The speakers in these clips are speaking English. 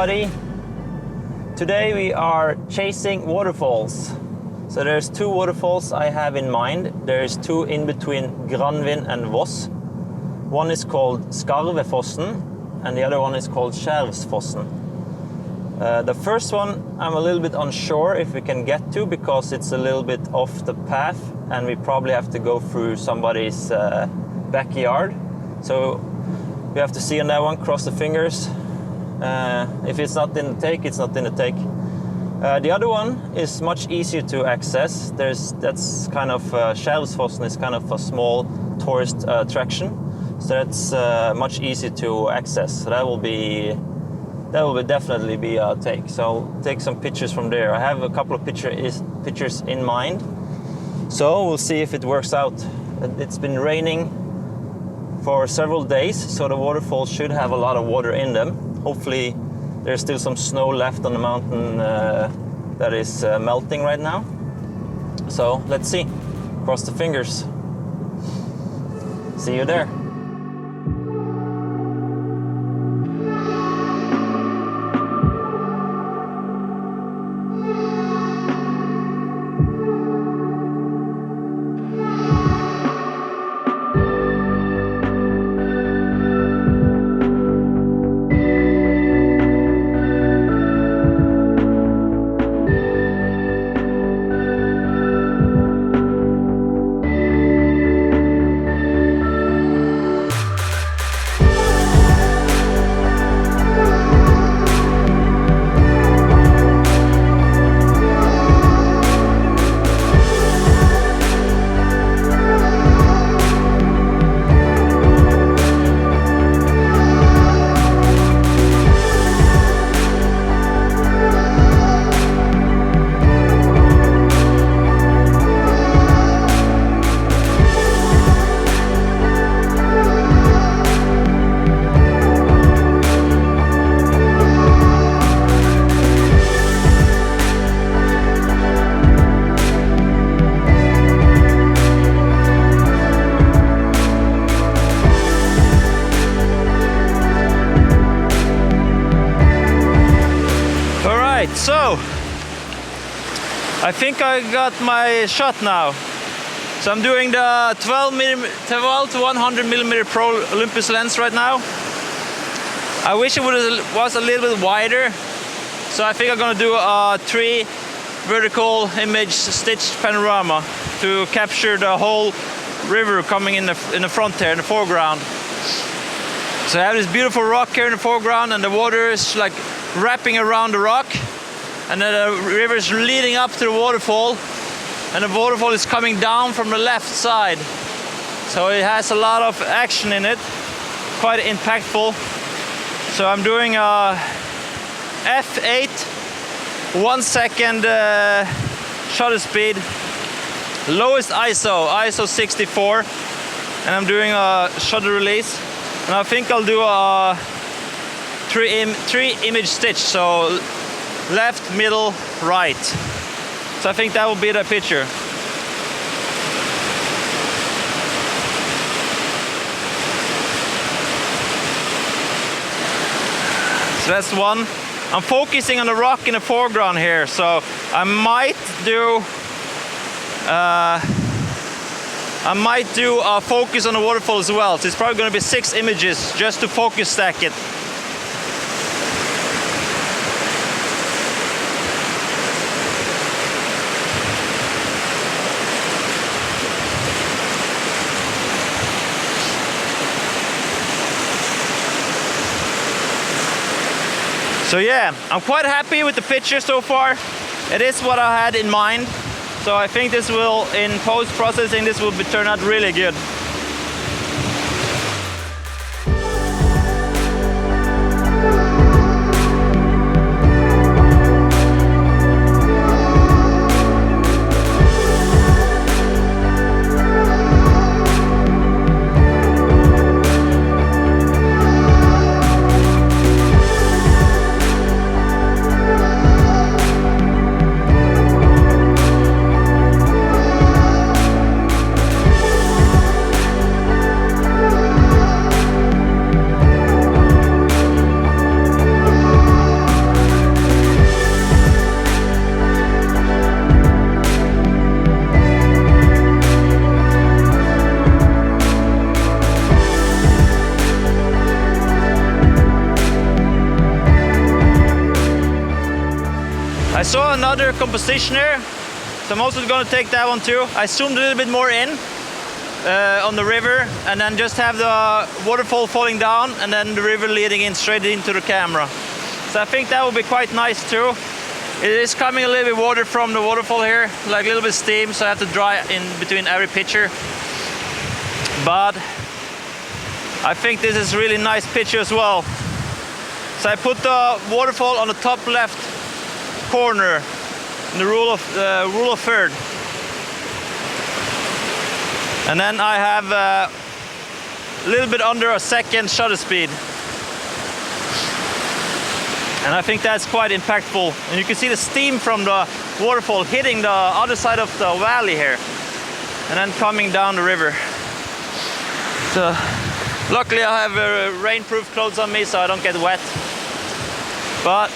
everybody. Today we are chasing waterfalls. So there's two waterfalls I have in mind. There's two in between Granvin and Voss. One is called Skarvefossen and the other one is called Skjervsfossen. The first one I'm a little bit unsure if we can get to because it's a little bit off the path and we probably have to go through somebody's backyard. So we have to see on that one, cross the fingers. If it's not in the take, it's not in the take. The other one is much easier to access. That's kind of Skjervsfossen is kind of a small tourist attraction, so that's much easier to access. So that will definitely be a take. So take some pictures from there. I have a couple of pictures in mind. So we'll see if it works out. It's been raining for several days, so the waterfalls should have a lot of water in them. Hopefully there's still some snow left on the mountain that is melting right now. So let's see. Cross the fingers. See you there. So, I think I got my shot now. So I'm doing the 12 to 100mm Pro Olympus lens right now. I wish it was a little bit wider. So I think I'm gonna do a 3 vertical image stitch panorama to capture the whole river coming in the front here, in the foreground. So I have this beautiful rock here in the foreground and the water is like wrapping around the rock. And then the river is leading up to the waterfall, and the waterfall is coming down from the left side. So it has a lot of action in it, quite impactful. So I'm doing a F8, 1 second shutter speed, lowest ISO 64, and I'm doing a shutter release. And I think I'll do a 3 image stitch, so left, middle, right. So I think that will be the picture. So that's one. I'm focusing on the rock in the foreground here, so I might do a focus on the waterfall as well. So it's probably going to be 6 images just to focus stack it. So yeah, I'm quite happy with the picture so far. It is what I had in mind. So I think this will, in post-processing, this will turn out really good. have another composition here, so I'm also going to take that one too. I zoomed a little bit more in on the river, and then just have the waterfall falling down and then the river leading in straight into the camera. So I think that will be quite nice too. It is coming a little bit water from the waterfall here, like a little bit steam, so I have to dry in between every picture. But I think this is a really nice picture as well. So I put the waterfall on the top left corner in the rule of third. And then I have a little bit under a second shutter speed. And I think that's quite impactful. And you can see the steam from the waterfall hitting the other side of the valley here and then coming down the river. So luckily I have rainproof clothes on me so I don't get wet. But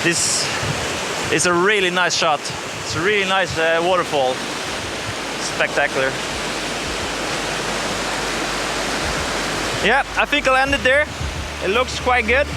this is a really nice shot. It's a really nice waterfall. Spectacular. Yeah, I think I'll end it there. It looks quite good.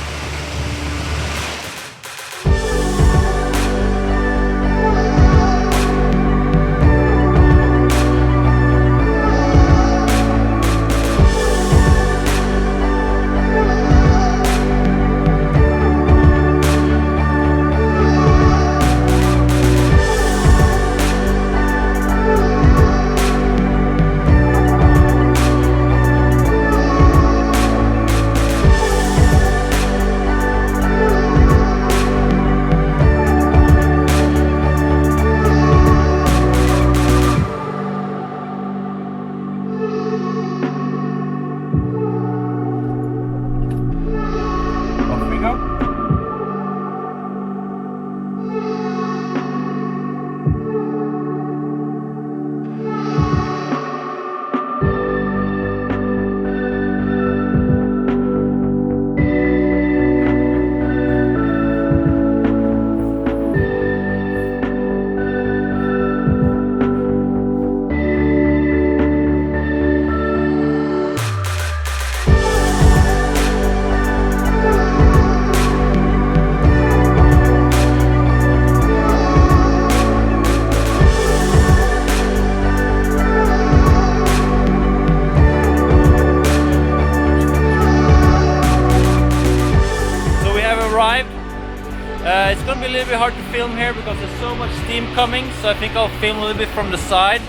It's going to be a little bit hard to film here because there's so much steam coming, so I think I'll film a little bit from the side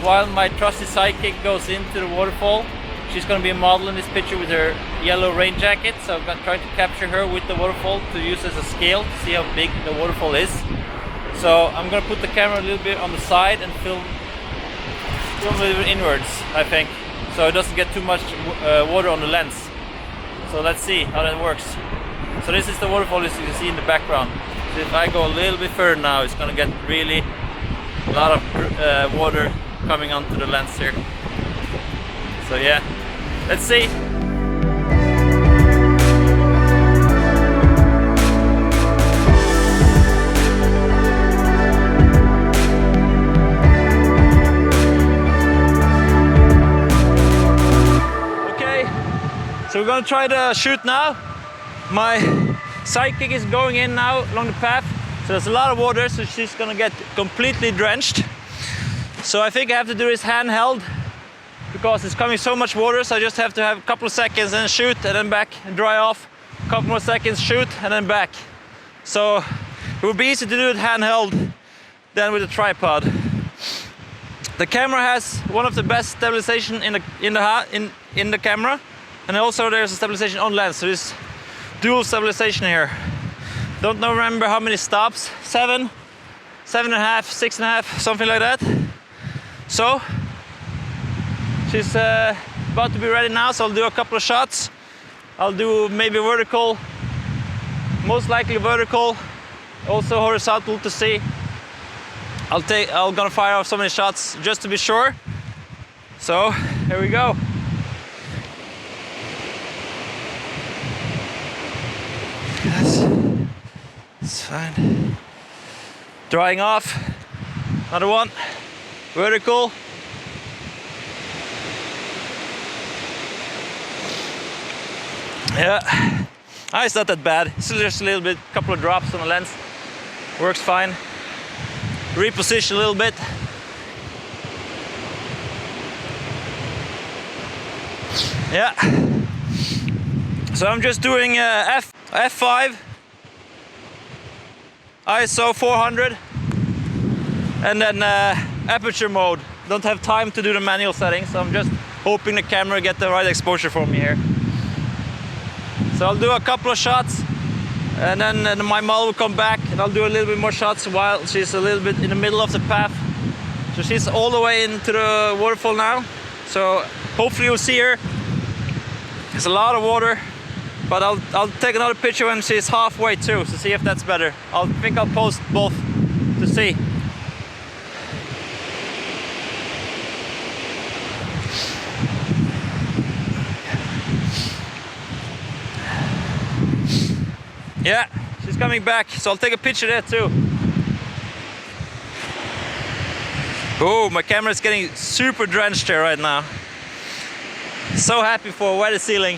while my trusty sidekick goes into the waterfall. She's going to be a model in this picture with her yellow rain jacket, so I'm going to try to capture her with the waterfall to use as a scale to see how big the waterfall is. So I'm going to put the camera a little bit on the side and film a little bit inwards, I think, so it doesn't get too much water on the lens. So let's see how that works. So this is the waterfall, as you can see in the background. So if I go a little bit further now, it's going to get really a lot of water coming onto the lens here. So yeah, let's see. Okay, so we're going to try to shoot now. My sidekick is going in now along the path, so there's a lot of water, so she's gonna get completely drenched. So I think I have to do this handheld because it's coming so much water, so I just have to have a couple of seconds and shoot and then back and dry off. A couple more seconds, shoot and then back. So it would be easy to do it handheld than with a tripod. The camera has one of the best stabilization in the camera, and also there's a stabilization on lens, so this dual stabilization here. Don't know, remember how many stops, 7, 7.5, 6.5, something like that. So she's about to be ready now, so I'll do a couple of shots. I'll do maybe vertical, most likely vertical, also horizontal to see. I'm gonna fire off so many shots just to be sure. So here we go. It's fine. Drying off. Another one. Vertical. Yeah. It's not that bad. It's just a little bit, couple of drops on the lens. Works fine. Reposition a little bit. Yeah. So I'm just doing F5, ISO 400, and then aperture mode. Don't have time to do the manual settings, so I'm just hoping the camera get the right exposure for me here. So I'll do a couple of shots, and then my model will come back, and I'll do a little bit more shots while she's a little bit in the middle of the path. So she's all the way into the waterfall now. So hopefully you'll see her. There's a lot of water, but I'll take another picture when she's halfway too, to see if that's better. I think I'll post both to see. Yeah, she's coming back, so I'll take a picture there too. Oh, my camera's getting super drenched here right now. So happy for a wetter ceiling.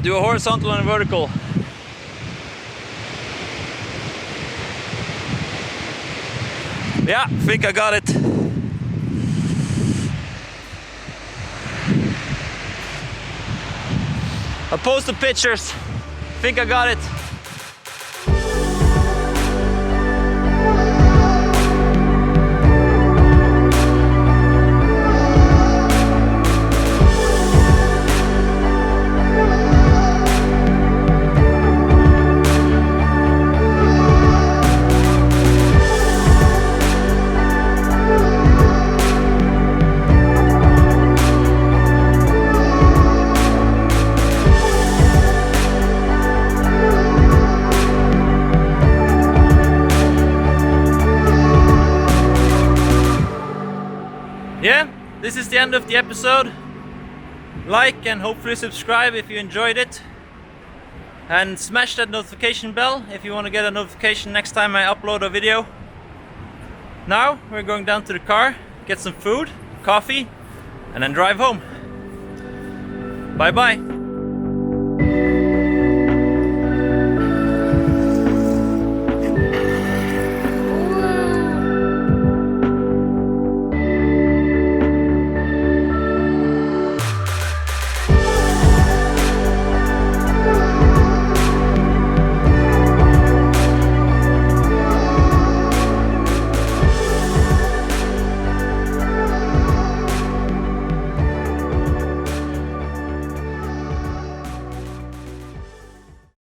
Do a horizontal and a vertical. Yeah, I think I got it. I'll post the pictures. I think I got it. Yeah, this is the end of the episode. Like and hopefully subscribe if you enjoyed it. And smash that notification bell if you want to get a notification next time I upload a video. Now we're going down to the car, get some food, coffee, and then drive home. Bye bye.